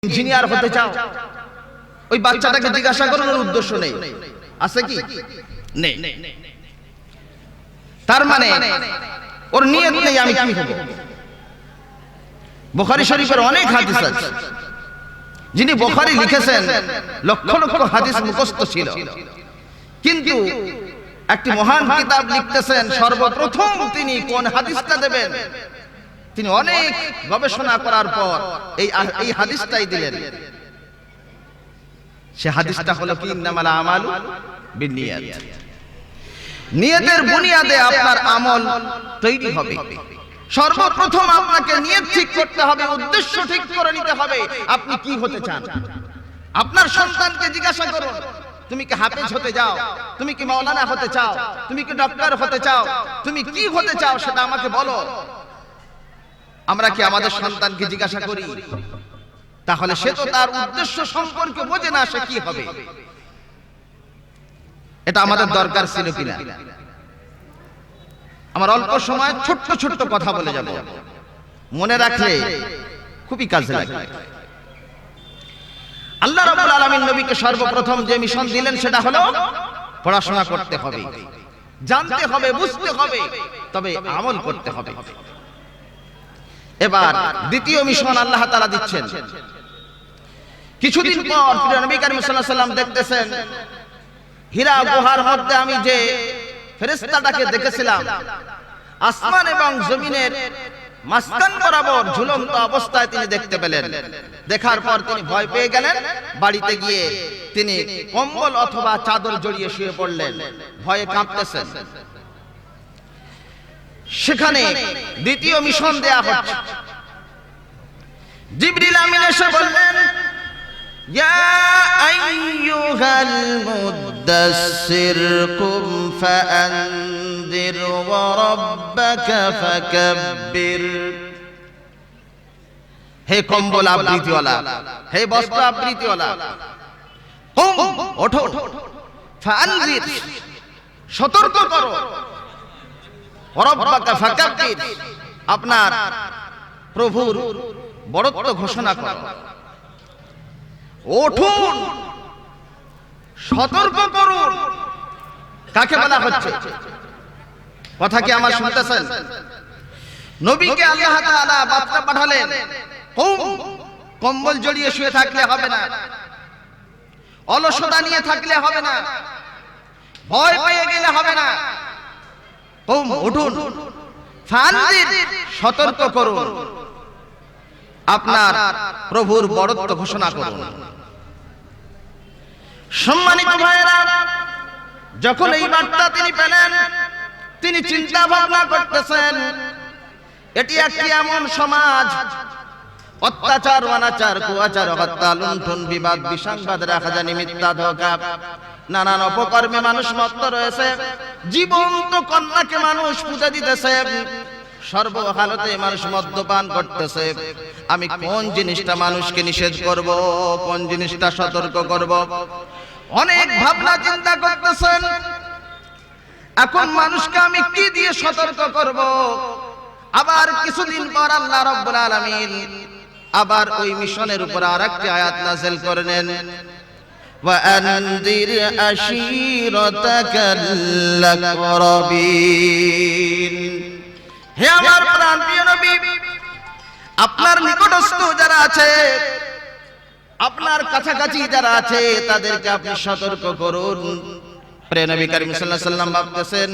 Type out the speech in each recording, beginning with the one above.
Engineer হতে চাও, ওই বাচ্চাটাকে জিজ্ঞাসা করুন ওর উদ্দেশ্য নেই, আছে কি? নেই। তার মানে ওর নিয়ত নেই আমি কি হব। বুখারী শরীফের অনেক হাদিস আছে, যিনি বুখারী লিখেছেন লক্ষ লক্ষ হাদিস মুখস্থ ছিল, কিন্তু একটি মহান কিতাব লিখতেছেন, সর্বপ্রথম তিনি কোন হাদিসটা দেবেন তিনি অনেক গবেষণা করার পর এই হাদিসটাই দিলেন। সে হাদিসটা হলো কি, ইন্নামাল আমালু বিন্নিয়াত। নিয়তের বুনিয়াদে আপনার আমল তৈরি হবে। সর্বপ্রথম আপনাকে নিয়ত ঠিক করতে হবে, উদ্দেশ্য ঠিক করে নিতে হবে আপনি কি হতে চান। আপনার সন্তানকে জিজ্ঞাসা করুন, তুমি কি হাফেজ হতে চাও, তুমি কি মাওলানা হতে চাও, তুমি কি ডক্টর হতে চাও, তুমি কি হতে চাও সেটা আমাকে বলো। আমরা কি আমাদের সন্তানকে জিজ্ঞাসা করি? তাহলে সে তো তার উদ্দেশ্য সম্পর্কে বোঝে না, সে কি হবে। এটা আমাদের দরকার ছিল কিনা? আমার অল্প সময় ছোট্ট ছোট্ট কথা বলে যাব, মনে রাখলে খুবই কাজে লাগবে। আল্লাহ রাব্বুল আলামিন নবীকে সর্বপ্রথম যে মিশন দিলেন সেটা হলো পড়াশোনা করতে হবে, জানতে হবে, বুঝতে হবে, তবে আমল করতে হবে। এবার দ্বিতীয় মিশন আল্লাহ তাআলা দিচ্ছেন। কিছুদিন পর প্রিয় নবী করিম সাল্লাল্লাহু আলাইহি ওয়াসাল্লাম দেখতেছেন, হীরা গুহার মধ্যে আমি যে ফেরেশতাটাকে দেখেছিলাম, আসমান এবং জমিনের মাঝখান বরাবর ঝুলন্ত অবস্থায় তিনি দেখতে পেলেন। দেখার পর তিনি ভয় পেয়ে গেলেন, বাড়িতে গিয়ে তিনি কম্বল অথবা চাদর জড়িয়ে শুয়ে পড়লেন, ভয়ে কাঁপতেছেন। সেখানে দ্বিতীয় মিশন দেয়া হচ্ছে। জিবরিল আমিন এসে বললেন, ইয়া আইয়ুহাল মুদাসসির কুম ফাআনদির ওয়া রাব্বাকা ফাকাব্বির। হে কম্বল আবৃতিওয়ালা, হে বস্ত্র আবৃতিওয়ালা, কুম ওঠো, ফাআনদির সতর্ক করো, ওয়া রাব্বাকা ফাকাব্বির আপনার প্রভুর বড়ত্ব ঘোষণা করো। উঠুন, সতর্ক করুন। কাকে বলা হচ্ছে? কথা কি আমার শুনতেছেন? নবীকে আল্লাহ তাআলা বার্তা পাঠালেন, কম্বল জড়িয়ে শুয়ে থাকলে হবে না, অলসতা নিয়ে থাকলে হবে না, ভয় পেয়ে গেলে হবে না। উঠুন, ফাআনদির সতর্ক করুন, আপনার প্রভুর বড়ত্ব ঘোষণা করুন। সম্মানিত ভাইয়েরা, যখন এই বার্তা তিনি পেলেন, তিনি চিন্তা ভাবনা করতেছেন, এটি একটি এমন সমাজ, অত্যাচার, অনাচার, কুয়াচার, হত্যা, লুণ্ঠন, বিবাদ, বিসংবাদ, রাখাজানি, মিথ্যা, ধোঁকা, নানান অপকর্মে মানুষ মত্ত রয়েছে। জীবন্ত কন্যাকে মানুষ পূজা দিতেছে, সর্বহালতে মানুষ মদ্যপান করতেছে। আমি কোন জিনিসটা মানুষকে নিষেধ করব, কোন জিনিসটা সতর্ক করব, অনেক ভাবনা চিন্তা করতেছেন। এখন মানুষকে আমি কি দিয়ে সতর্ক করব? আবার কিছুদিন পর আল্লাহ রাব্বুল আলামিন আবার ওই মিশনের উপর আরেকটি আয়াত নাযিল করলেন, ওয়া আনদির আশীরাতাকাল আকরাবিন। হে আমার প্রাণপ্রিয় নবী, আপনার নিকটস্থ যারা আছে, আপনার কাছাকাছি যারা আছে, তাদেরকে আপনি সতর্ক করুন। প্রিয় নবী করিম সাল্লাল্লাহু আলাইহি ওয়াসাল্লাম ভাবতেছেন,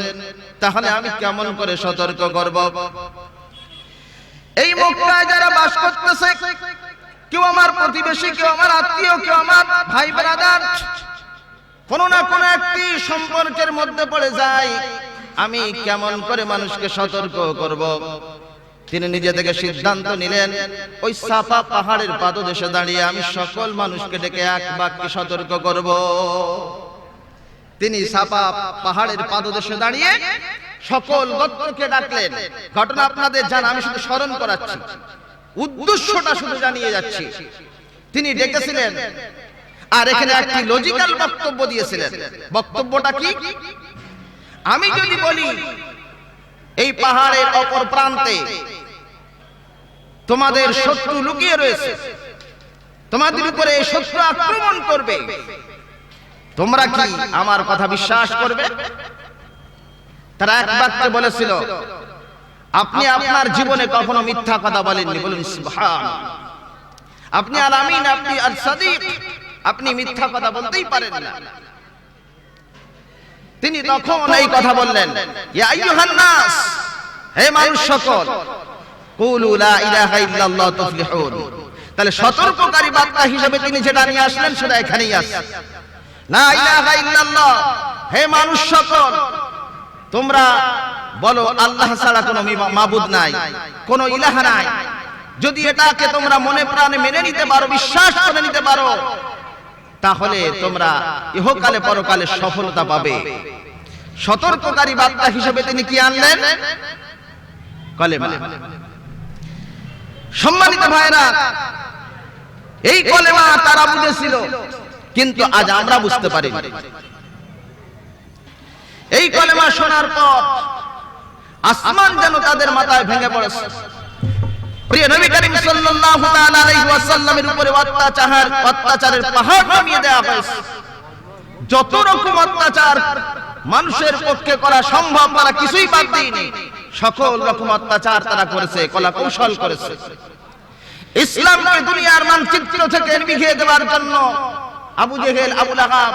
তাহলে আমি কেমন করে সতর্ক করব? এই মক্কায় যারা বাস করতেছে, কেউ আমার প্রতিবেশী, কেউ আমার আত্মীয়, কেউ আমার ভাই ব্রাদার, কোনো না কোনো একটি সম্পর্কের মধ্যে পড়ে যায়, আমি কেমন করে মানুষকে সতর্ক করব? তিনি নিজে থেকে সিদ্ধান্ত নিলেন, ওই সাফা পাহাড়ের পাদদেশে দাঁড়িয়ে আমি সকল মানুষকে ডেকে এক বাক্যে সতর্ক করব। তিনি সাফা পাহাড়ের পাদদেশে দাঁড়িয়ে সকল গোত্রকে ডাকলেন। ঘটনা আপনাদের জানা, আমি শুধু স্মরণ করাচ্ছি, উদ্দেশ্যটা শুধু জানিয়ে যাচ্ছি। তিনি ডেকেছিলেন আর এখানে একটি লজিক্যাল বক্তব্য দিয়েছিলেন। বক্তব্যটা কি? আমি যদি বলি এই পাহাড়ের অপর প্রান্তে তোমাদের শত্রু লুকিয়ে রয়েছে, তোমাদের উপরে শত্রু আক্রমণ করবে, তোমরা কি আমার কথা বিশ্বাস করবে? তারা এক বাক্যে বলেছিল, আপনি আপনার জীবনে কখনো মিথ্যা কথা বলেননি। বলুন সুবহানাল্লাহ। আপনি আল আমিন, আপনি আল সাদিক, আপনি মিথ্যা কথা বলতেই পারেন না। তিনি তখন এই কথা বললেন, ইয়া আইয়ুহান নাস, হে মানুষ সকল, কুলু লা ইলাহা ইল্লাল্লাহ তুফলিহুন। তাহলে সতর্ককারী বার্তা হিসেবে তিনি যেটা নিয়ে আসলেন সেটা এখানেই আছে। লা ইলাহা ইল্লাল্লাহ, হে মানুষ সকল, তোমরা বলো আল্লাহ ছাড়া কোনো মাবুদ নাই, কোনো ইলাহ নাই। যদি এটাকে তোমরা মনে প্রাণে মেনে নিতে পারো, বিশ্বাস করে নিতে পারো, তাহলে তোমরা ইহকালে পরকালে সফলতা পাবে। সতর্ককারী বার্তা হিসেবে তিনি কি আনলেন? কলেমা। সম্মানিত ভাইরা, এই কলেমা তারা বুঝেছিল, কিন্তু আজ আমরা বুঝতে পারি না। এই কলেমা শোনার পর আসমান যেন তাদের মাথায় ভেঙে পড়েছে। প্রিয় নবী করিম সাল্লাল্লাহু তাআলা আলাইহি ওয়াসাল্লামের উপরে অত্যাচারের পাহাড় নামিয়ে দেওয়া হয়েছে। যত রকম অত্যাচার মানুষের পক্ষে করা সম্ভব তারা কিছুই বাদ দেয়নি। সকল রকম অত্যাচার তারা করেছে, কলা কৌশল করেছে। ইসলামকে দুনিয়ার মানচিত্র থেকে নিভিয়ে দেওয়ার জন্য আবু জেহেল, আবু লাহাব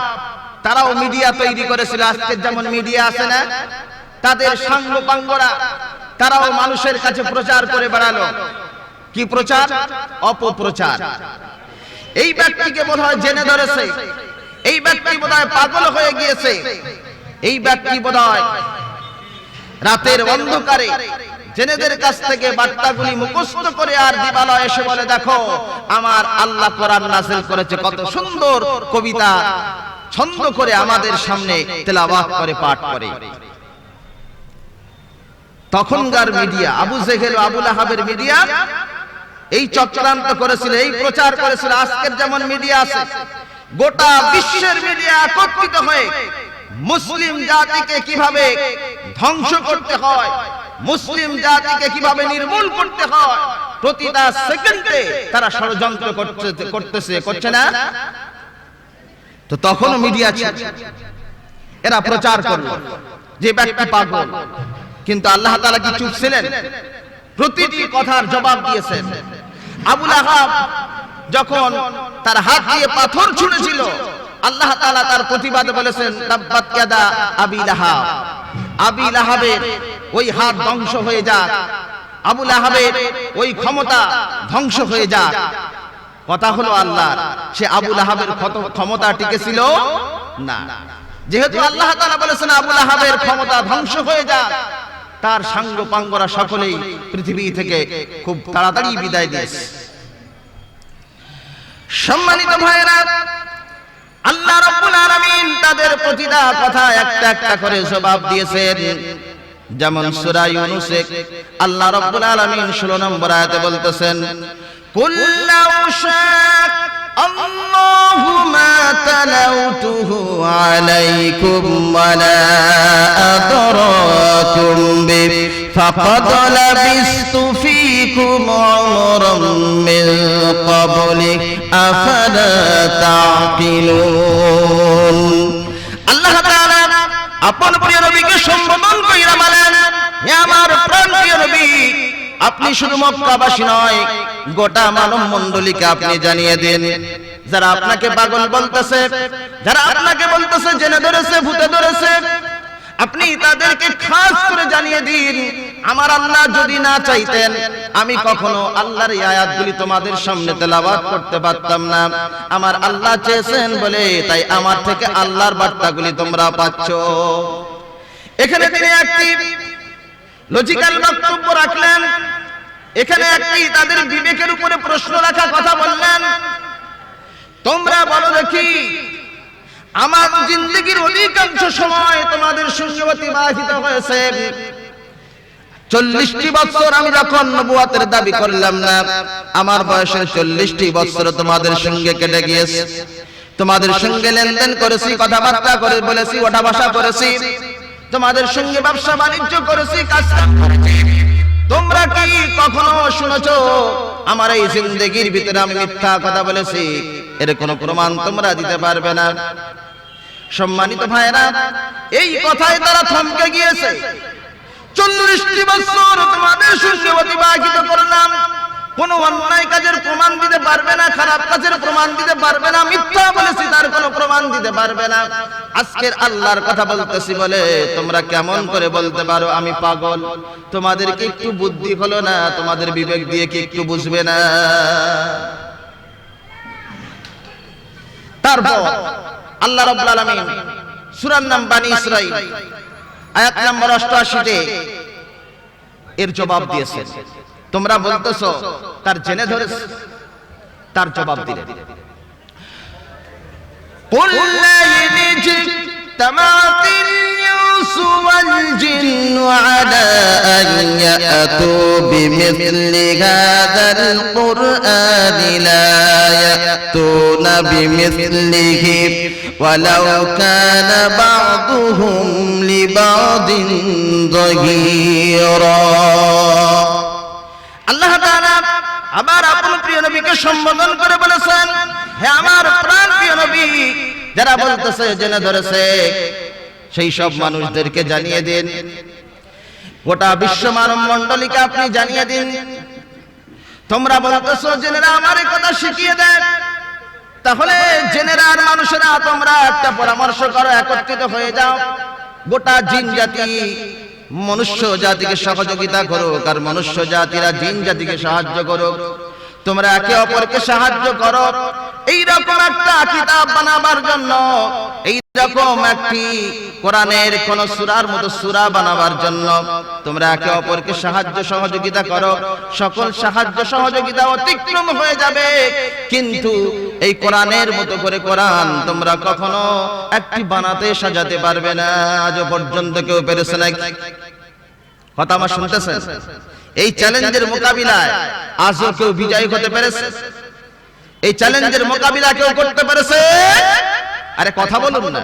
তারাও মিডিয়া তৈরি করেছিল। আজকের যেমন মিডিয়া আছে না, তাদের সাঙ্গ পাঙ্গরা তারাও মানুষের কাছে প্রচার করে বেড়ালো। কি প্রচার? অপপ্রচার। এই ব্যক্তিকে বোধহয় জেনে ধরেছে, এই ব্যক্তি বোধহয় পাগল হয়ে গিয়েছে, এই ব্যক্তি বোধহয় রাতের অন্ধকারে জেনেদের কাছ থেকে বার্তাগুলি মুখস্থ করে আর দিবালয় এসে বলে, দেখো আমার আল্লাহ কোরআন নাযিল করেছে। কত সুন্দর কবিতা ছন্দ করে আমাদের সামনে তেলাওয়াত করে, পাঠ করে। তখনকার মিডিয়া, আবু জেহেল ও আবু লাহাবের মিডিয়া এই চক্রান্ত করেছিল, এই প্রচার করেছিল। আজকের যেমন মিডিয়া আছে, গোটা বিশ্বের মিডিয়া একত্রিত হয়ে মুসলিম জাতিকে কিভাবে ধ্বংস করতে হয়, মুসলিম জাতিকে কিভাবে নির্মূল করতে হয়, প্রতিটা সেকেন্ডে তারা ষড়যন্ত্র করছে না? তো তখনও মিডিয়া ছিল, এরা প্রচার করলো যে ব্যক্তি পাগল। কিন্তু আল্লাহ তাআলা কি চুপ ছিলেন? প্রতিটি কথার জবাব দিয়েছেন। আবু লাহাব যখন তার হাত দিয়ে পাথর ছুঁড়েছিল, আল্লাহ তাআলা তার প্রতিবাদে বলেছেন, তাব্বাত ইয়াদা আবি লাহাব, আবি লাহাবের ওই হাত ধ্বংস হয়ে যাক, আবু লাহাবের ওই ক্ষমতা ধ্বংস হয়ে যাক। কথা হলো আল্লাহর, সে আবু লাহাবের ক্ষমতা টিকেছিল না। যেহেতু আল্লাহ তাআলা বলেছেন আবু লাহাবের ক্ষমতা ধ্বংস হয়ে যাক, তার সাঙ্গ পাঙ্গরা সকলেই পৃথিবী থেকে খুব তাড়াতাড়ি বিদায় দিয়েছে। সম্মানিত ভাইরা, আল্লাহ রাব্বুল আলামিন তাদের প্রতিটা কথা একটা একটা করে জবাব দিয়েছেন। যেমন সূরা ইউনূসে আল্লাহ রাব্বুল আলামিন 16 নম্বর আয়াতে বলতেছেন, কুল লাউ শাআ আল্লাহু মা তালাউতুহু আলাইকুম ওয়া লা আদরাকুম বি ফাকাদ লাবিস্তু ফীকুম উমরাম মিন ক্বাবলি আফালা তা'কিলুন। আল্লাহ তাআলা আপন প্রিয় নবীকে সম্বোধন কইরা বলেন, হে আমার প্রাণপ্রিয় নবী, আপনি শুধু মক্কাবাসী নয়, গোটা মানব মণ্ডলীকে আপনি জানিয়ে দেন, যারা আপনাকে পাগল বলতেছে, যারা আপনাকে বলতেছে জেনে ধরেছে, ভূতে ধরেছে, আপনি তাদেরকে খাস করে জানিয়ে দিন, আমার আল্লাহ যদি না চাইতেন আমি কখনো আল্লাহর এই আয়াতগুলি তোমাদের সামনে তেলাওয়াত করতে পারতাম না। আমার আল্লাহ চেয়েছেন বলে তাই আমার থেকে আল্লাহর বার্তাগুলি তোমরা পাচ্ছ। এখানে তিনি একটি লজিক্যাল বক্তব্য রাখলেন, এখানে একটি তাদের বিবেকের উপরে প্রশ্ন রাখা কথা বললেন। তোমরা বলো দেখি, আমার জিন্দেগির অধিকাংশ সময় তোমাদের সঙ্গে অতিবাহিত হয়েছে 40টি বছর। আমি যখন নবুয়তের দাবি করলাম না, আমার বয়সের 40টি বছর তোমাদের সঙ্গে কেটে গিয়েছে। তোমাদের সঙ্গে লেনদেন করেছি, কথাবার্তা করে বলেছি, ওঠা বসা করেছি, তোমাদের সঙ্গে ব্যবসা বাণিজ্য করেছি, কাজ করেছি। তোমরা কি কখনো শুনেছো আমার এই জিন্দেগির ভিতরে আমি মিথ্যা কথা বলেছি, এর কোনো প্রমাণ তোমরা দিতে পারবে না। সম্মানিত ভাইরা, এই কথায় তারা থমকে গিয়েছে। 40টি বছর তোমাদের সঙ্গে অতিবাহিত করলাম, কোনো অন্যায় কাজের প্রমাণ দিতে পারবে না, খারাপ কাজের প্রমাণ দিতে পারবে না, মিথ্যা বলেছি তার কোনো প্রমাণ দিতে পারবে না। আজকের আল্লাহর কথা বলতেছি বলে তোমরা কেমন করে বলতে পারো আমি পাগল? তোমাদের কি একটু বুদ্ধি হলো না? তোমাদের বিবেক দিয়ে কি একটু বুঝবে না? তারপর আল্লাহ রাব্বুল আলামিন সূরার নাম বানী ইসরাঈল আয়াত নম্বর 88-তে এর জবাব দিয়েছেন। তোমরা বলতেছো তার জেনে ধরেছে, তার জবাব দিলেন قُلْ لَئِنِ اجْتَمَعَتِ الْإِنسُ وَالْجِنُّ عَلَىٰ أَن يَأْتُوا بِمِثْلِ هَٰذَا الْقُرْآنِ لَا يَأْتُونَ بِمِثْلِهِ وَلَوْ كَانَ بَعْضُهُمْ لِبَعْضٍ ظَهِيرًا। আল্লাহ তাআলা আমার আপন প্রিয় নবীকে সম্বোধন করে বলেছেন, হে আমার প্রাণ প্রিয় নবী, যারা বলতেছে জেনে ধরেছে সেই সব মানুষদেরকে জানিয়ে দিন, গোটা বিশ্ব মানব মণ্ডলীকে আপনি জানিয়ে দিন, তোমরা বলতেছো জেনেরা আমার এই কথা শিখিয়ে দেন, তাহলে জেনেরা আর মানুষেরা তোমরা একটা পরামর্শ করো, একত্রিত হয়ে যাও, গোটা জিন জাতি মনুষ্য জাতিকে সহযোগিতা করুক আর মনুষ্য জাতিরা জিন জাতিকে সাহায্য করুক, তোমরা একে অপরকে সাহায্য করো এইরকম একটা কিতাব বানাবার জন্য, এইরকম একটি কোরআনের কোন সূরার মতো সূরা বানাবার জন্য তোমরা একে অপরকে সাহায্য সহযোগিতা করো। সকল সাহায্য সহযোগিতা অতিক্রম হয়ে যাবে, কিন্তু এই কোরআনের মতো করে কোরআন তোমরা কখনো একটি বানাতে সাজাতে পারবে না। আজ পর্যন্ত কেউ পেরেছে নাকি? কথা আমার শুনতেছেন? এই চ্যালেঞ্জের মোকাবিলায় আজও কেউ বিজয়ী হতে পেরেছে? এই চ্যালেঞ্জের মোকাবিলা কেউ করতে পেরেছে? আরে কথা বলুন না।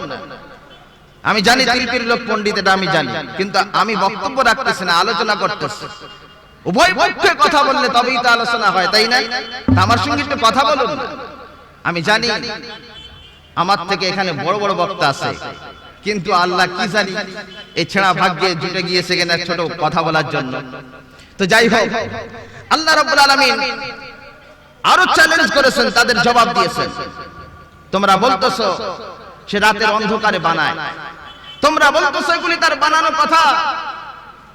আমি জানি তিলপির লোক পণ্ডিত, এটা আমি জানি, কিন্তু আমি বক্তব্য রাখতেছি না, আলোচনা করতেছি। উভয় পক্ষে কথা বললে তবেই তো আলোচনা হয়, তাই না? আমার সঙ্গে একটু কথা বলুন না। আমি জানি আমার থেকে এখানে বড় বড় বক্তা আছে, কিন্তু আল্লাহ কি জানি এই ছেঁড়া ভাগ্যে জুটে গিয়েছে কিনা ছোট কথা বলার জন্য। তো যাই হোক, আল্লাহ রাব্বুল আলামিন আরো চ্যালেঞ্জ করেছেন, তাদের জবাব দিয়েছেন। তোমরা বলতেছো সে রাতের অন্ধকারে বানায়, তোমরা বলতেছো এগুলি তার বানানো কথা।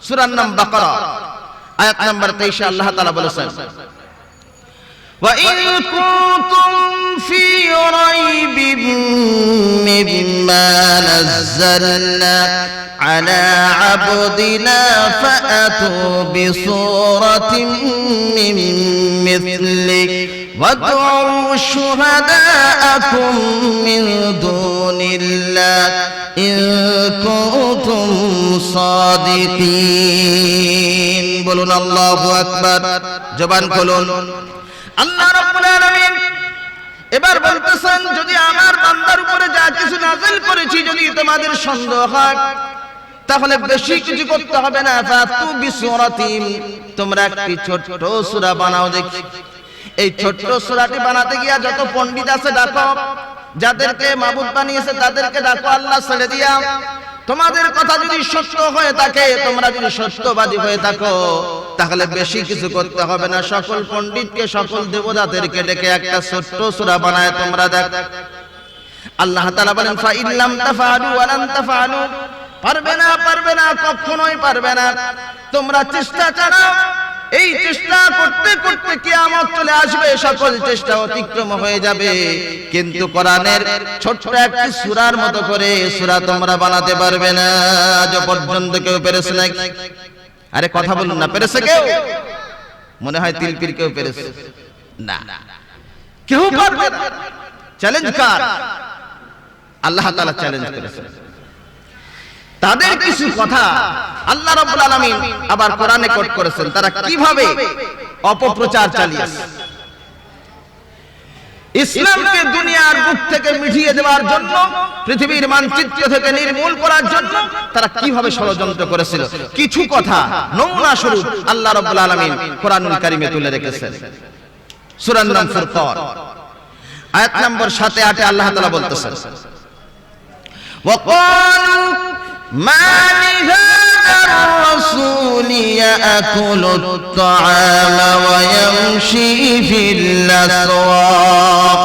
সূরার নাম বাকারা আয়াত নাম্বার 23 আল্লাহ তাআলা বলেছেন, ওয়া ইন কুনতুম ফি রাইবিন মিম্মা নাযালনা আলা আবদিনা ফাআতু বিসূরাতিন মিন মিথলিহি وادعوا شهداءكم من دون الله إن كنتم صادقين। বলুন আল্লাহু আকবার, জবান খুলুন। আল্লাহ রাব্বুল আলামিন এবার বলতেছেন, যদি আমার বান্দার উপরে যা কিছু নাযিল করেছি যদি তোমাদের সন্দেহ হয়, তাহলে বেশি কিছু করতে হবে না। ফাতু বিসূরাতিন, তোমরা একটি ছোট সূরা বানাও দেখি। এই ছোট্ট সূরাটি বানাতে গিয়া যত পণ্ডিত আছে ডাকো, যাদেরকে মাবুদ বানিয়েছে তাদেরকে ডাকো, আল্লাহ ছেড়ে দিয়া। তোমাদের কথা যদি সত্য হয়ে থাকে, তোমরা যদি সত্যবাদী হয়ে থাকো, তাহলে বেশি কিছু করতে হবে না। সকল পণ্ডিতকে, সকল দেবতাদেরকে ডেকে একটা ছোট্ট সূরা বানায় তোমরা দেখ। আল্লাহ তাআলা বলেন, ফা ইল্লাম তাফআলু ওয়া লান তাফআলু, পারবে না, পারবে না, কখনোই পারবে না। তোমরা চেষ্টা চালাও, এই চেষ্টা করতে করতে কিয়ামত চলে আসবে, সকল চেষ্টা অতিক্রম হয়ে যাবে, কিন্তু কোরআনের ছোট্ট একটি সূরার মতো করে সূরা তোমরা বানাতে পারবে না। আজ পর্যন্ত কেউ পেরেছে নাকি? আরে কথা বলুন না, পেরেছে কেউ? মনে হয় তিলপির কেউ পেরেছে না, কেউ পারবে না। চ্যালেঞ্জ কার? আল্লাহ তাআলা চ্যালেঞ্জ করেছেন। তাদের কিছু কথা আল্লাহ রাব্বুল আলামিন আবার কোরআনে কোট করেছেন, তারা কিভাবে অপপ্রচার চালিয়েছে। ইসলামকে দুনিয়ার বুক থেকে মিটিয়ে দেওয়ার জন্য, পৃথিবীর মানচিত্র থেকে নির্মূল করার জন্য তারা কিভাবে ষড়যন্ত্র করেছিল, কিছু কথা নমুনা স্বরূপ আল্লাহ রাব্বুল আলামিন কোরআনুল কারীমে তুলে রেখেছেন। সূরার নাম ফুরকান, আয়াত নম্বর 7-8 আল্লাহ তাআলা বলতেছেন, ওয়াকালু মা লিহাযার রাসূলি ইয়াকুলুত তাআমা ওয়া ইয়ামশি ফিল আসওয়াক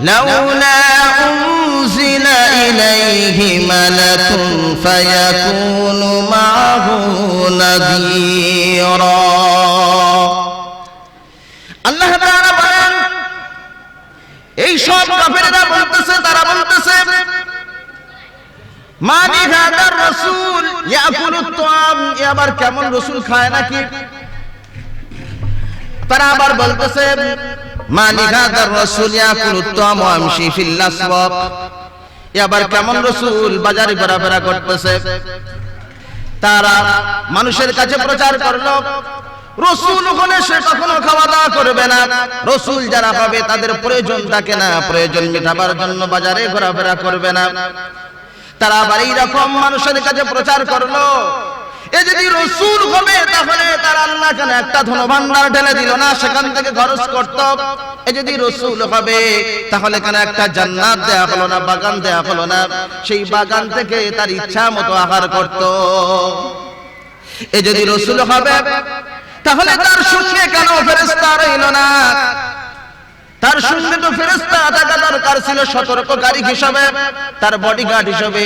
লাউলা উনজিলা ইলাইহি মালাকুন ফায়াকুনু মা'হু নাযীরা। আল্লাহ তাআলা বলেন, এই সব কাফেররা বলতেছে, তারা বলতেছে মা লিহাযার রাসূল ইয়াকুলুত তাআম, আবার কেমন রাসূল খায় নাকি? তারা আবার বলতেছে মা লিহাযার রাসূল ইয়াকুলুত তাআম ওয়া ইয়ামশি ফিল আসওয়াক, আবার কেমন রাসূল বাজারে ঘোরাফেরা করতেছে। তারা মানুষের কাছে প্রচার করলো রাসূল হলে সে কখনো খাওয়া দাওয়া করবে না, রাসূল যারা পাবে তাদের প্রয়োজন থাকে না, প্রয়োজন মেটাবার জন্য বাজারে ঘোরাফেরা করবে না। তারা আবার এইরকম মানুষের কাছে প্রচার করলো, এ যদি রাসূল হবে তাহলে তারা আল্লাহ কেন একটা ধনভাণ্ডার ঢেলে দিল না, সেখান থেকে খরচ করত। এ যদি রাসূল হবে তাহলে কেন একটা জান্নাত দেয়া হলো না, বাগান দেয়া হলো না, সেই বাগান থেকে তার ইচ্ছা মতো আহার করত। এ যদি রাসূল হবে তাহলে তার সঙ্গে কেন ফেরেশতা রইল না? তার সঙ্গে তো ফেরেশতা থাকা দরকার ছিল, সতর্ককারী হিসেবে, তার বডিগার্ড হিসেবে,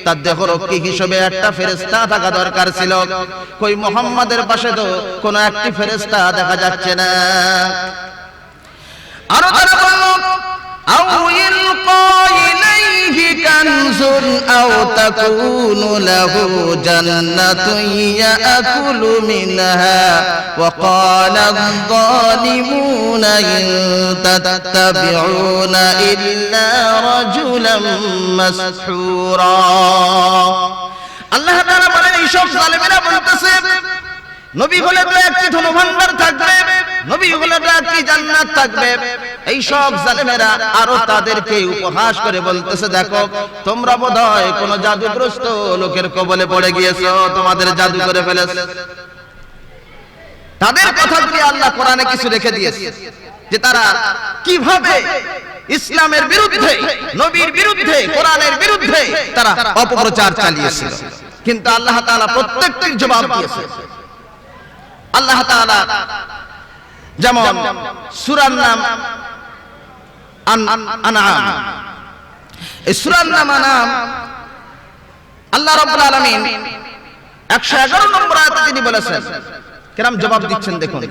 তার দেহরক্ষী হিসেবে একটা ফেরেশতা থাকা দরকার ছিল। কই মুহাম্মাদের পাশে তো কোনো একটি ফেরেশতা দেখা যাচ্ছে না। আরো তারা বলল আও ইলকা ইলাইহি কানজুন আও তাকুনু লাহু জান্নাতুন ইয়াকুলু মিনহা ওয়া ক্বালা আয-যালিমুনা ইন তাত্তাবিউনা ইল্লা রাজুলাম মাসহুরা। আল্লাহ তাআলা বলেন এই সব জালেমেরা বলতেছে নবী হলে তো একটি ধনভাণ্ডার থাকবে, নবী হলে তো একটি জান্নাত থাকবে। এই সব জালেমেরা আরো তাদেরকে উপহাস করে বলতেছে, দেখো তোমরা বোধহয় কোন জাদুগ্রস্ত লোকের কবলে পড়ে গিয়েছো, তোমাদের জাদু করে ফেলেছে। তাদের কথাগুলি আল্লাহ কোরআনে কিছু রেখে দিয়েছে যে তারা কিভাবে ইসলামের বিরুদ্ধে, নবীর বিরুদ্ধে, কোরআনের বিরুদ্ধে তারা অপপ্রচার চালিয়েছিল। কিন্তু আল্লাহ তাআলা প্রত্যেকটির জবাব দিয়েছে। আল্লাহ তাআলা যেমন সূরার নাম আনআম, এই সূরার নাম আনআম আল্লাহ রাব্বুল আলামিন 111 নম্বর আয়াতে তিনি বলেছেন, কেরাম জবাব দিচ্ছেন, দেখুন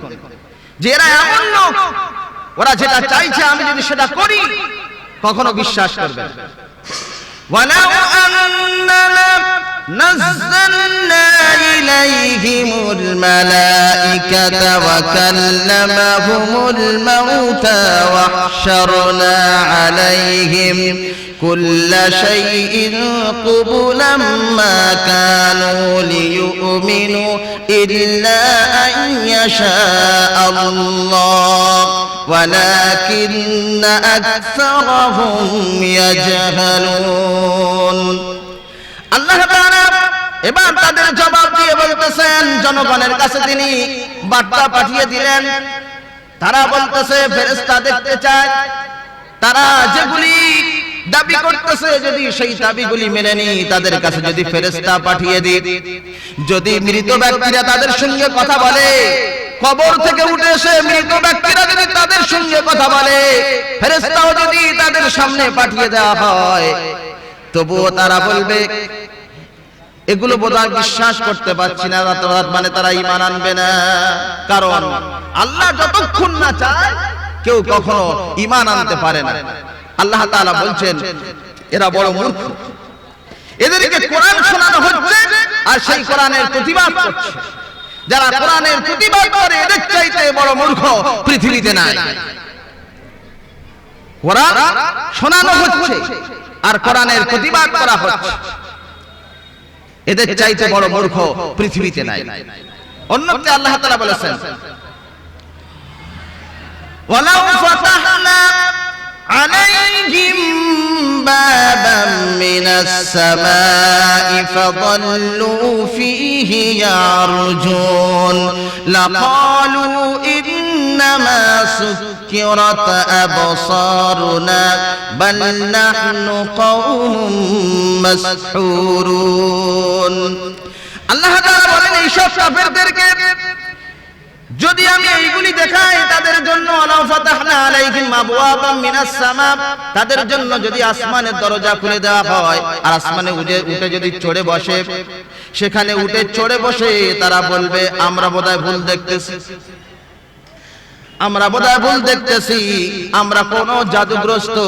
যে এরা এমন লোক, ওরা যেটা চাইছে আমি যদি সেটা করি কখনো বিশ্বাস করবে না। ওয়ালাউ আন্নানা নাযালনা ইলাইহিমুল মালাইকাতা ওয়া কাল্লামাহুমুল মাউতা ওয়া হাশারনা আলাইহিম কুল্লা শাইইন কুবুলাম মা কানু লিয়ুমিনু ইল্লা আন ইয়াশা আল্লাহ ওয়ালাকিন্না আকসারাহুম ইয়াজহালুন। আল্লাহ তাআলা এবার তাদের জবাব দিয়ে বলতেছেন, জনগণের কাছে তিনি বার্তা পাঠিয়ে দিলেন। তারা বলতেছে ফেরেশতা দেখতে চায়, তারা যেগুলি দাবি করতেছে যদি সেই দাবিগুলি মেনে নি, তাদের কাছে যদি ফেরেশতা পাঠিয়ে দিই, যদি মৃত ব্যক্তিরা তাদের সঙ্গে কথা বলে, কবর থেকে উঠে এসে মৃত ব্যক্তিরা যদি তাদের সঙ্গে কথা বলে, ফেরেশতাও যদি তাদের সামনে পাঠিয়ে দেওয়া হয়, তবুও তারা বলবে এগুলো বোধহয় বিশ্বাস করতে পারছি না, মানে তারা ঈমান আনবে না। কারণ আল্লাহ যতক্ষণ না চায় কেউ কখনো ঈমান আনতে পারে না। আল্লাহ তাআলা বলছেন এরা বড় মূর্খ, এদেরকে কোরআন শোনানো হচ্ছে আর সেই কোরআনের প্রতিবাদ করছে। যারা কোরআনের প্রতিবাদ করে এদের চাইতে বড় মূর্খ পৃথিবীতে নাই। কোরআন শোনানো হচ্ছে আর কোরআনের প্রতিবাদ করা হচ্ছে, এদের চাইতে বড় মূর্খ পৃথিবীতে নাই। অন্যত্র আল্লাহ তাআলা বলেছেন ওয়ালাউ ফাতাহনা আলাইহিম বাবাম মিনাস সামাই ফাযাল্লু ফীহি ইয়ারজুন লাকালু ইন্নামা সুক্কিরাত আবসারুনা বাল নাহনু কওমুম মাসহুরুন। আল্লাহ তাআলা বলেন এইসব কাফেরদেরকে যদি আমি এইগুলি দেখাই তাদের জন্য আলা ফাতাহনা আলাইহিম আবওয়াবাম মিনাস সামা, তাদের জন্য যদি আসমানের দরজা খুলে দেওয়া হয় আর আসমানে উঠে যদি চড়ে বসে, সেখানে উঠে চড়ে বসে তারা বলবে আমরা বোধহয় ভুল দেখতেছি, আমরা বোধহয় ভুল দেখতেছি, আমরা কোন জাদুগ্রস্ত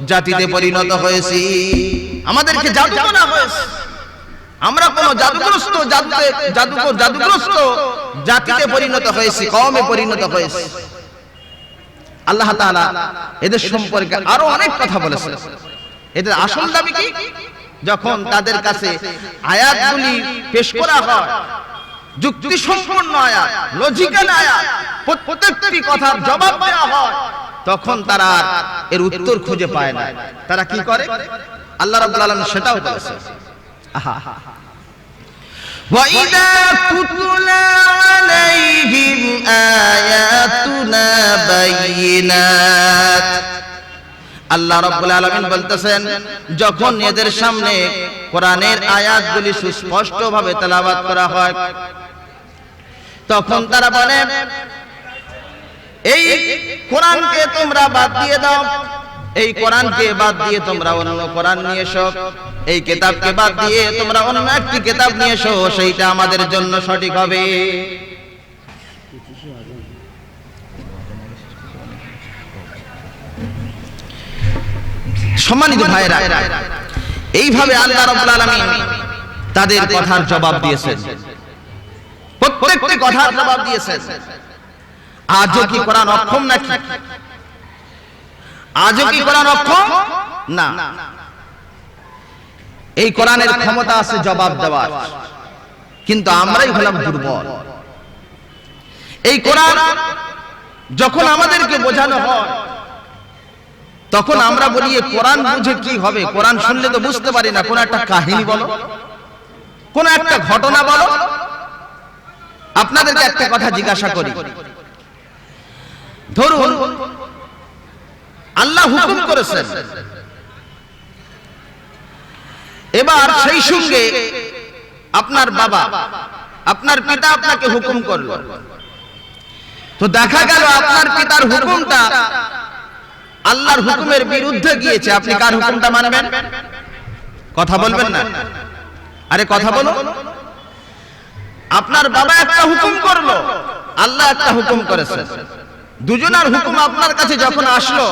জাতিতে পরিণত হয়েছি, আমাদেরকে জাদু করা হয়েছে, আমরা কোন জাদুগ্রস্ত জাদুগ্রস্ত জাতিতে পরিণত হয়েছি, কওমে পরিণত হয়েছি। আল্লাহ তাআলা এদের সম্পর্কে আরো অনেক কথা বলেছেন। এদের আসল দাবি কি? যখন তাদের কাছে আয়াতগুলি পেশ করা হয়, যুক্তি সম্পন্ন আয়াত, লজিক্যাল আয়াত, প্রত্যেকটি কথার জবাব দেওয়া হয়, তখন তারা এর উত্তর খুঁজে পায় না। তারা কি করে? আল্লাহ রাব্বুল আলামিন সেটাও বলেছেন। وَإِذَا تُتْلَى عَلَيْهِمْ آيَاتُنَا بَيِّنَاتٍ, আল্লাহ রাব্বুল আলামিন বলতেছেন যখন এদের সামনে কোরআনের আয়াতগুলি সুস্পষ্টভাবে তেলাওয়াত করা হয়, তখন তারা বলে এই কোরআনকে তোমরা বাদ দিয়ে দাও, এই কোরআনকে বাদ দিয়ে তোমরা অন্য কোরআন নিয়ে এসো, এই কিতাবকে বাদ দিয়ে তোমরা অন্য একটি কিতাব নিয়ে এসো, সেইটা আমাদের জন্য সঠিক হবে। সম্মানিত ভাইরা, এইভাবে আল্লাহ রাব্বুল আলামিন তাদের কথার জবাব দিয়েছেন, প্রত্যেকটি কথার জবাব দিয়েছেন। আজও কি কোরআন অক্ষম নাকি? আজও কি কোরআন অক্ষম? না, এই কোরআনের ক্ষমতা আছে জবাব দেওয়ার, কিন্তু আমরাই হলাম দুর্বল। এই কোরআন যখন আমাদেরকে বোঝানো হয় তখন আমরা বলি কোরআন বুঝে কি হবে? কোরআন শুনলে তো বুঝতে পারি না, কোন একটা কাহিনী বলো, কোন একটা ঘটনা বলো। আপনাদেরকে একটা কথা জিজ্ঞাসা করি, ধরুন আল্লাহ হুকুম করেছেন, এবার সেই সঙ্গে আপনার বাবা, আপনার পিতা আপনাকে হুকুম করলো, তো দেখা গেল আপনার পিতার হুকুমটা আল্লাহর হুকুমের বিরুদ্ধে গিয়েছে, আপনি কার হুকুমটা মানবেন? কথা বলবেন না, আরে কথা বলো। আপনার বাবা একটা হুকুম করলো, আল্লাহ একটা হুকুম করেছেন, দুজনের হুকুম আপনার কাছে যখন আসলো,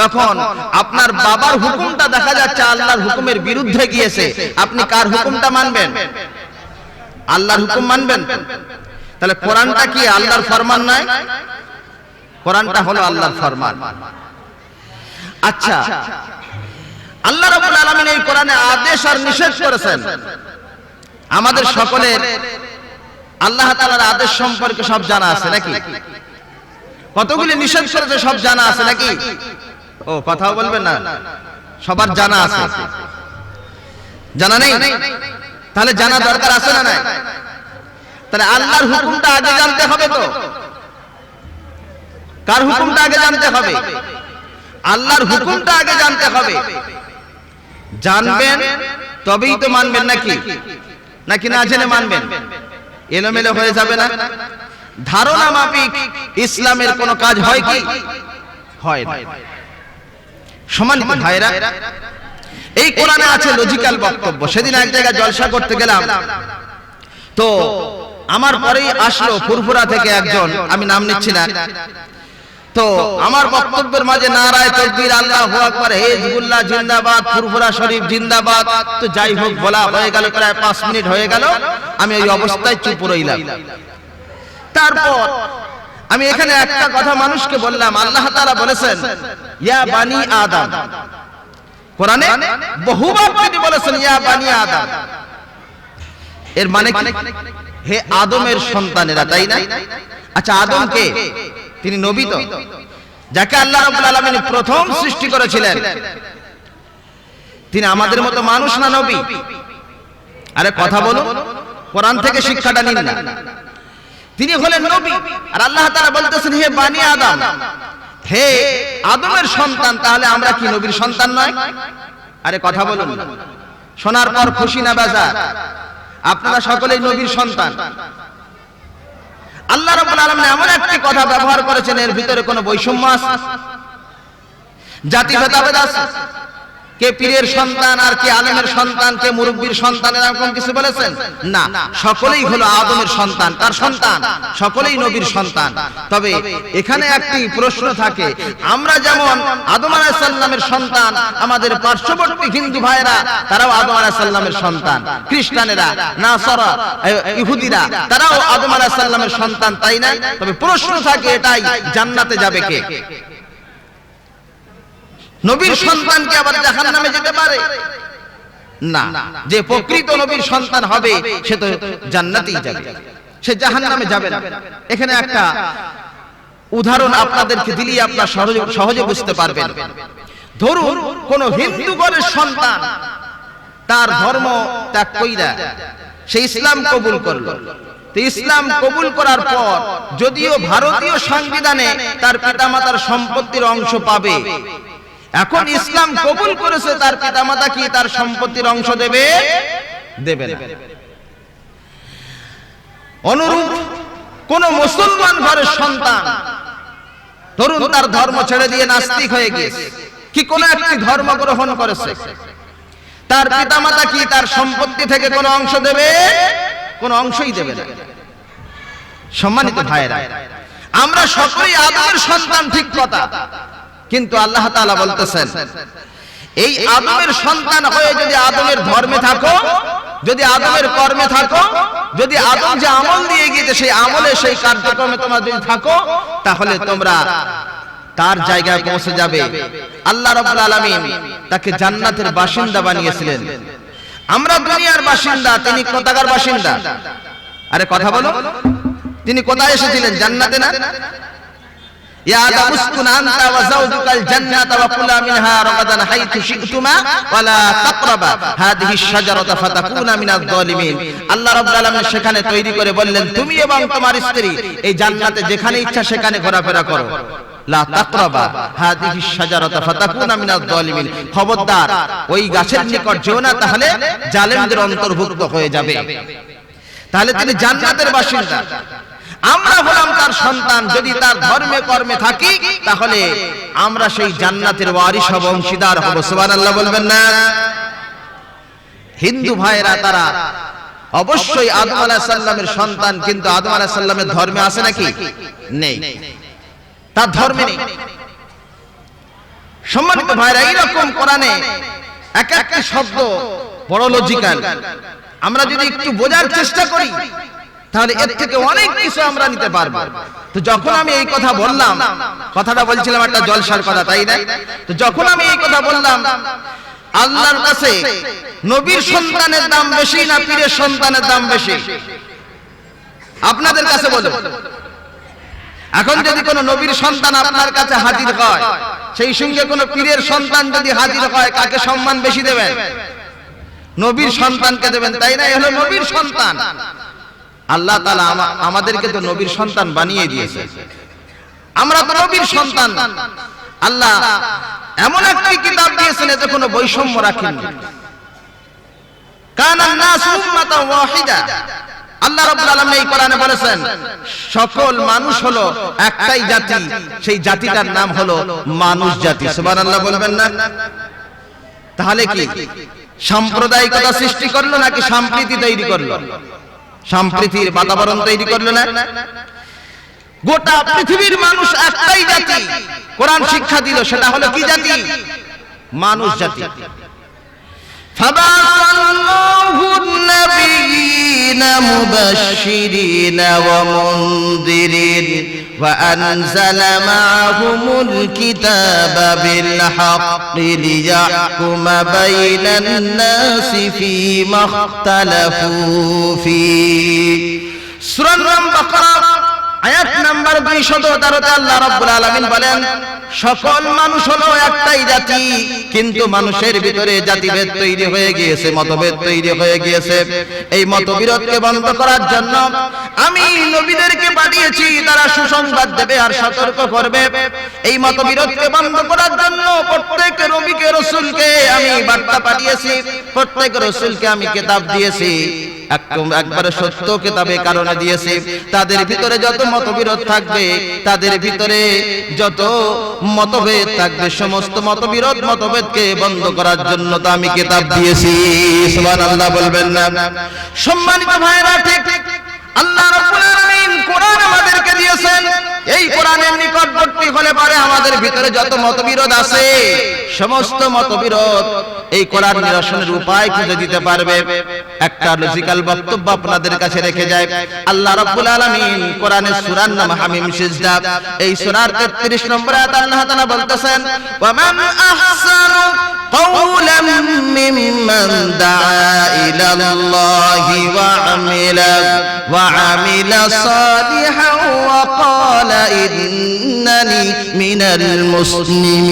তখন আপনার বাবার হুকুমটা দেখা যাচ্ছে আল্লাহর হুকুমের বিরুদ্ধে গিয়েছে, আপনি কার হুকুমটা মানবেন? আল্লাহর হুকুম মানবেন। তাহলে কোরআনটা কি আল্লাহর ফরমান নয়? কোরআনটা হলো আল্লাহর ফরমান। আচ্ছা, আল্লাহ রাব্বুল আলামিন এই কোরআনে আদেশ আর নিষেধ করেছেন। আমাদের সকলের আল্লাহ তাআলার আদেশ সম্পর্কে সব জানা আছে নাকি? কতগুলি নিষেধ করেছে সব জানা আছে নাকি? ও কথাও বলবেন না, সবার জানা আছে? জানা নেই? তাহলে জানা দরকার আছে না নাই? তাহলে আল্লাহর হুকুমটা আগে জানতে হবে। তো কার হুকুমটা আগে জানতে হবে? আল্লাহর হুকুমটা আগে জানতে হবে। জানবেন তবেই তো মানবেন, নাকি নাকি না জেনে মানবেন? এলোমেলো হয়ে যাবে না? ধারণা মাফিক ইসলামের কোন কাজ হয় কি? হয় না। সম্মানিত ভাইরা, এই কোরআনে আছে লজিক্যাল বক্তব্য। সেদিন এক জায়গায় জলসা করতে গেলাম, তো আমার পরেই আসলো ফুরফুরা থেকে একজন, আমি নাম নিচ্ছি না, তো আমার বক্তব্যের মাঝে নারায়ে তাকবীর, আল্লাহু আকবার, হিজবুল্লাহ জিন্দাবাদ, ফুরফুরা শরীফ জিন্দাবাদ। তো যাই হোক, বলা হয়ে গেল, প্রায় 5 মিনিট হয়ে গেল, আমি ওই অবস্থায় চুপ রইলাম। তারপর আমি এখানে একটা কথা মানুষকে বললাম, আল্লাহ তাআলা বলেছেন ইয়া বানি আদম, কোরআনে বহুবার তিনি বলেছেন ইয়া বানি আদম। এর মানে কি? হে আদমের সন্তানেরা, তাই না? আচ্ছা, আদম কে? তিনি নবী তো, যাকে আল্লাহ রাব্বুল আলামিন প্রথম সৃষ্টি করেছিলেন। তিনি আমাদের মতো মানুষ না নবী? আরে কথা বলো, কোরআন থেকে শিক্ষাটা নিন না। তিনি হলেন নবী। আর আল্লাহ তাআলা বলতেছেন হে বানি আদম, হে আদমের সন্তান, তাহলে আমরা কি নবীর সন্তান নয়? আরে কথা বলুন, শোনার পর খুশি না বেজার? আপনারা সকলেই নবীর সন্তান। আল্লাহ রাব্বুল আলামিন এমন একটি কথা ব্যবহার করেছেন, এর ভিতরে কোনো বৈষম্য আছে? জাতি ভেদাভেদ আছে? কে পীরের সন্তান আর কে আলেমের সন্তান, কে মুরব্বির সন্তান, এরকম কিছু বলেছেন? না, সকলেই হলো আদমের সন্তান। তার সন্তান সকলেই নবীর সন্তান। তবে এখানে একটি প্রশ্ন থাকে, আমরা যেমন আদম আলাইহিস সালামের সন্তান, আমাদের পার্শ্ববর্তী হিন্দু ভাইরা তারাও আদম আলাইহিস সালামের সন্তান, খ্রিস্টানেরা, নাসারা, ইহুদিরা তারাও আদম আলাইহিস সালামের সন্তান, তাই না? তবে প্রশ্ন থাকে এটাই, জান্নাতে যাবে কে? নবীর সন্তান কি আবার জাহান্নামে যেতে পারে? না, যে প্রকৃত নবীর সন্তান হবে সে তো জান্নাতেই যাবে, সে জাহান্নামে যাবে না। এখানে একটা উদাহরণ আপনাদেরকে দিলেই আপনারা সহজে বুঝতে পারবেন। ধরুন কোন হিন্দু ঘরের সন্তান তার ধর্ম ত্যাগ কইরা সে ইসলাম কবুল করলো। তো ইসলাম কবুল করার পর যদিও ভারতীয় সংবিধানে তার পিতামাতার সম্পত্তির অংশ পাবে, এখন ইসলাম কবুল করেছে, তার পিতামাতা কি তার সম্পত্তির অংশ দেবে? দেবে না। অনুরূপ কোন মুসলমান ঘরের সন্তান ধরুন তার ধর্ম ছেড়ে দিয়ে নাস্তিক হয়ে গিয়েছে, কি কোন একটি ধর্ম গ্রহণ করেছে, তার পিতামাতা কি তার সম্পত্তি থেকে কোন অংশ দেবে? কোন অংশই দেবে না। সম্মানিত ভাইরা, আমরা সকলেই আদমের সন্তান, ঠিক কথা, কিন্তু আল্লাহ তাআলা বলতেছেন এই আদমের সন্তান হয়ে যদি আদমের ধর্মে থাকো, যদি আদমের কর্মে থাকো, যদি আদম যে আমল দিয়ে গিয়েছে সেই আমলে, সেই কার্যক্রমে তোমরা যদি থাকো, তাহলে তোমরা তার জায়গায় পৌঁছে যাবে। আল্লাহ রাব্বুল আলামিন তাকে জান্নাতের বাসিন্দা বানিয়েছিলেন। আমরা দুনিয়ার বাসিন্দা, তিনি কোথাকার বাসিন্দা? আরে কথা বলো, তিনি কোথায় এসেছিলেন? জান্নাতে না? ইয়া আদম উসকুন আনতা ওয়া যাওজুকাল জান্নাতা ওয়া কুলা মিনহা রাগাদান হাইতু শি'তুমা ওয়া লা তাকরাবা হাদিহি শাজারাতা ফাতাকুনা মিনাজ জালিমিন। আল্লাহ রাব্বুল আলামিন সেখানে তৈরি করে বললেন, তুমি এবং তোমার স্ত্রী এই জান্নাতে যেখানে ইচ্ছা সেখানে ঘোরাফেরা করো। লা তাকরাবা হাদিহি শাজারাতা ফাতাকুনা মিনাজ জালিমিন, খবরদার ওই গাছের নিকট যেও না, তাহলে জালেমদের অন্তর্ভুক্ত হয়ে যাবে। তাহলে তিনি জান্নাতের বাসিন্দা, আমরা হলাম তার সন্তান। যদি তার ধর্মে কর্মে থাকি তাহলে আমরা সেই জান্নাতের ওয়ারিস হব, অংশীদার হব। সুবহানাল্লাহ বলবেন না? হিন্দু ভাইরা তারা অবশ্যই আদম আলাইহিস সালামের সন্তান, কিন্তু আদম আলাইহিস সালামের ধর্মে আছে নাকি? নেই, তার ধর্মে নেই। সম্মানিত ভাইরা, এইরকম কোরআনে এক একটা শব্দ বড় লজিক্যাল। আমরা যদি একটু বোঝার চেষ্টা করি তাহলে এর থেকে অনেক কিছু আমরা নিতে পারবো। তো যখন আমি এই কথা বললাম, কথাটা বলছিলাম একটা জলসার কথা, তাই না? তো যখন আমি এই কথা বললাম, আল্লাহর কাছে নবীর সন্তানের দাম বেশি না পীরের সন্তানের দাম বেশি? আপনাদের কাছে বলুন। এখন যদি কোনো নবীর সন্তান আপনার কাছে হাজির হয়, সেই সঙ্গে কোনো পীরের সন্তান যদি হাজির হয়, কাকে সম্মান বেশি দেবেন? নবীর সন্তানকে দেবেন, তাই না? হলো নবীর সন্তান। আল্লাহ তাআলা আমাদেরকে তো নবীর সন্তান বানিয়ে দিয়েছে, আমরা তো নবীর সন্তান। আল্লাহ এমন একটি কিতাব দিয়েছেন এতে কোনো বৈষম্য রাখেননি। কানান নাসু উম্মাতান ওয়াহিদা, আল্লাহ রাব্বুল আলামিন এই কোরআনে বলেছেন সকল মানুষ হলো একটাই জাতি, সেই জাতিটার নাম হলো মানুষ জাতি। সুবহানাল্লাহ বলবেন না? তাহলে কি সাম্প্রদায়িকতা সৃষ্টি করলো নাকি সম্প্রীতি তৈরি করলো? সম্প্রীতির বাতাবরণ তৈরি করলো না? গোটা পৃথিবীর মানুষ একটাই জাতি, কোরআন শিক্ষা দিল, সেটা হলো কি জাতি? মানুষ জাতি। ফাবাআসাল্লাহু নাবিয়্যিনা মুবাশশিরিনা ওয়া মুনযিরিন ওয়া আনজালা মা'আহুমুল কিতাবা বিল হাক্কি লিয়াহকুমা বাইনান নাসি ফীমা ইখতালাফু ফীহি। সূরা বাকারা আয়াত নাম্বার 213 আল্লাহ রাব্বুল আলামিন বলেন, সকল মানুষ হলো একটাই জাতি, কিন্তু মানুষের ভিতরে জাতিভেদ তৈরি হয়ে গিয়েছে, মতভেদ তৈরি হয়ে গিয়েছে। এই মতবিরোধকে বন্ধ করার জন্য আমি নবীদেরকে পাঠিয়েছি, তারা সুসংবাদ দেবে আর সতর্ক করবে। এই মতবিরোধকে বন্ধ করার জন্য প্রত্যেক নবীকে রাসূলকে আমি বার্তা পাঠিয়েছি, প্রত্যেক রাসূলকে আমি কিতাব দিয়েছি, একবারে সত্য কিতাবে কারণে দিয়েছি। তাদের ভিতরে যত মতবিরোধ থাকবে, তাদের ভিতরে যত মতভেদ থাকবে, সমস্ত মতভেদকে বন্ধ করার জন্য তো আমি কিতাব দিয়েছি। সুবহানাল্লাহ বলবেন না? সম্মানিত ভাইরা, ঠিক আল্লাহ রাব্বুল আলামিন কোরআন আমাদেরকে দিয়েছেন। এই কোরআনের নিকটবর্তী হলে পরে আমাদের ভিতরে যত মতবিরোধ আছে, সমস্ত মতবিরোধ এই কোরআন নিরসনের উপায় খুঁজে দিতে পারবে। একটা লজিক্যাল বক্তব্য আপনাদের কাছে রেখে যায়। আল্লাহ রাব্বুল আলামিন কোরআনের সূরার নাম হামিম সিজদা, এই সূরার 33 নম্বর আয়াত আল্লাহ তাআলা বলতেছেন, ওয়া মান আহসানু قولا ممن دعا إلى الله وعمل صالحا وقال إنني من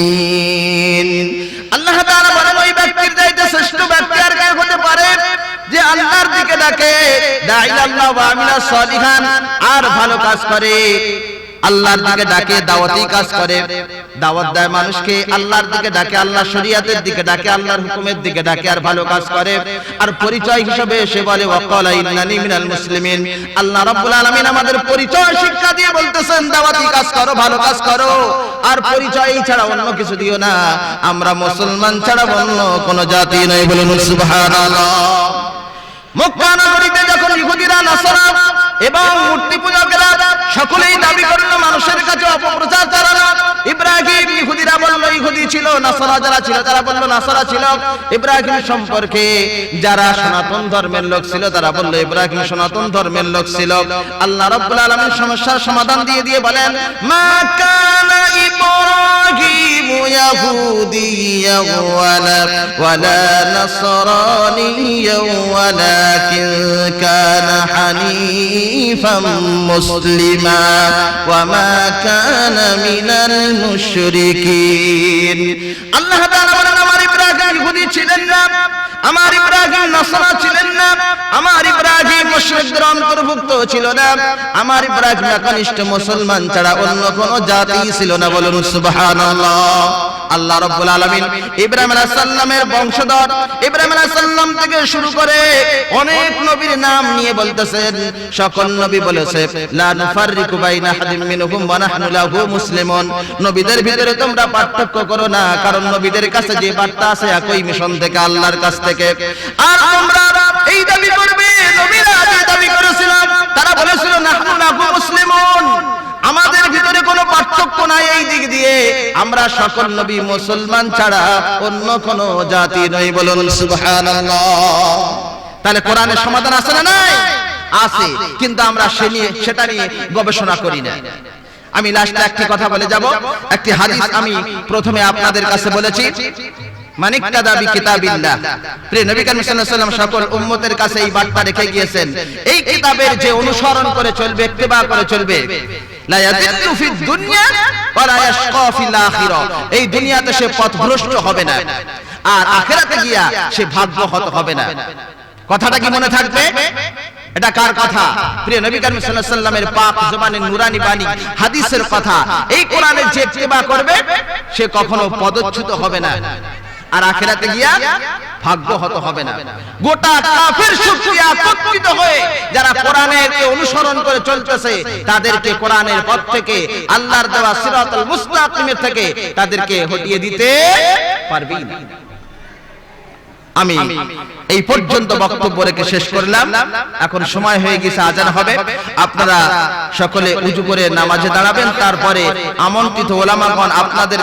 المسلمين। আল্লাহ তাআলা বলেন, ওই ব্যক্তির চাইতে শ্রেষ্ঠ ব্যক্তি আর কে হতে পারে যে আল্লাহর দিকে ডাকে, দা ইলাল্লাহ ওয়া আমিলা সালিহান, আর ভালো কাজ করে। আল্লাহর দিকে ডাকে, দাওয়াতি কাজ করে, দাওয়াত দেয় মানুষকে, আল্লাহর দিকে ডাকে, আল্লাহর শরীয়তের দিকে ডাকে, আল্লাহর হুকুমের দিকে ডাকে, আর ভালো কাজ করে। আর পরিচয় হিসেবে সে বলে ওয়াকালা ইন্নানি মিনাল মুসলিমিন। আল্লাহ রাব্বুল আলামিন আমাদের পরিচয় শিক্ষা দিয়ে বলতেছেন, দাওয়াতি কাজ করো, ভালো কাজ করো, আর পরিচয় ছাড়া অন্য কিছু দিও না। আমরা মুসলমান ছাড়া অন্য কোন জাতি নই, বলুন সুবহানাল্লাহ। মক্কা নগরীতে যখন ইহুদিরা, নাসারা এবং মূর্তি পূজকেরা সকলেই দাবি করল মানুষের কাছে অপপ্রচার চালানো, ইব্রাহিম, ইহুদিরা বলল ইহুদি ছিল, নাসারা যারা ছিল তারা বলল নাসারা ছিল। ইব্রাহিম সম্পর্কে যারা সনাতন ধর্মের লোক ছিল তারা বলল ইব্রাহিম সনাতন ধর্মের লোক ছিল। আল্লাহ রাব্বুল আলামিন সমস্যার সমাধান দিয়ে বলেন, মা কানা ইব্রাহিম ইয়াহুদিয়্যা ওয়ালা নাসরানিয়্যা ওয়ালাকিন কানা হানিফাম মুসলিমা ওয়া মা কানা মিনাল মুশরিকিন। আল্লাহ তাআলা বলেন, আমার ইব্রাহিম ইহুদি ছিলেন না, আমার ইব্রাহিম নাসারা ছিলেন না, আমার ইব্রাহিম মুশরিকদের অন্তর্ভুক্ত ছিল না, আমার ইব্রাহিম একনিষ্ঠ মুসলমান ছাড়া অন্য কোন জাতি ছিল না, বলুন সুবহানাল্লাহ। আল্লাহ রাব্বুল আলামিন ইব্রাহিম আলাইহিস সালামের বংশধর, ইব্রাহিম আলাইহিস সালাম থেকে শুরু করে অনেক নবীর নাম নিয়ে বলতেছেন, সকল নবী বলেছে লা নুফাররিকু বাইনা আহাদিন মিনহুম ওয়া নাহনু লাহু মুসলিমুন। নবীদের ভিতরে তোমরা পার্থক্য করো না, কারণ নবীদের কাছে যে বার্তা আছে একই মিশন থেকে, আল্লাহর কাছ থেকে। আর তোমরা এই দাবি করবে, নবীরা যে দাবি করেছিল তারা বলেছিল নাহনু লাহু মুসলিমুন, আমাদের ভিতরে কোনো পার্থক্য নাই এই দিক দিয়ে, আমরা সকল নবী মুসলমান ছাড়া অন্য কোন জাতি নই, বলুন সুবহানাল্লাহ। তাহলে কোরআনের সমাধান আছে না নাই? আছে, কিন্তু আমরা সেটা নিয়ে গবেষণা করি না। আমি লাস্টে একটি কথা বলে যাব। একটি হাদিস আমি প্রথমে আপনাদের কাছে বলেছি, মানিকতাদা বিকিতাবিল্লাহ, প্রিয় নবী করিম সাল্লাল্লাহু আলাইহি ওয়াসাল্লাম সকল উম্মতের কাছে এই বার্তা রেখে গিয়েছেন, এই কিতাবের যে অনুসরণ করে চলবে, ইত্তেবা করে চলবে, লা ইয়াদিল্লু ফিদ দুনিয়া ওয়া লা ইয়াশকা ফিল আখিরা, এই দুনিয়াতে সে পথভ্রষ্ট হবে না, আর আখিরাতে গিয়া সে ভাগ্যহত হবে না। কথাটা কি মনে থাকবে? এটা কার কথা? প্রিয় নবী করিম সাল্লাল্লাহু আলাইহি ওয়াসাল্লামের পাক জবানের নুরানি বাণী, হাদিসের কথা। এই কোরআনের যে ইত্তেবা করবে সে কখনো পদচ্যুত হবে না, আর আখিরাতে গিয়া ভাগ্যহত হবে না। গোটা কাফের শক্তি একত্রিত হয়ে যারা কোরআনের অনুসরণ করে চলতেছে, তাদেরকে কোরআনের পথ থেকে, আল্লাহর দেওয়া সিরাতুল মুস্তাকিমের থেকে তাদেরকে হটিয়ে দিতে পারবেই না। আমি এই পর্যন্ত বক্তব্য রেখে শেষ করলাম। এখন সময় হয়ে গেছে, আজান হবে। আপনারা সকলে উজু করে নামাজে দাঁড়াবেন, তারপরে আমন্ত্রিত ওলামাগণ আপনাদের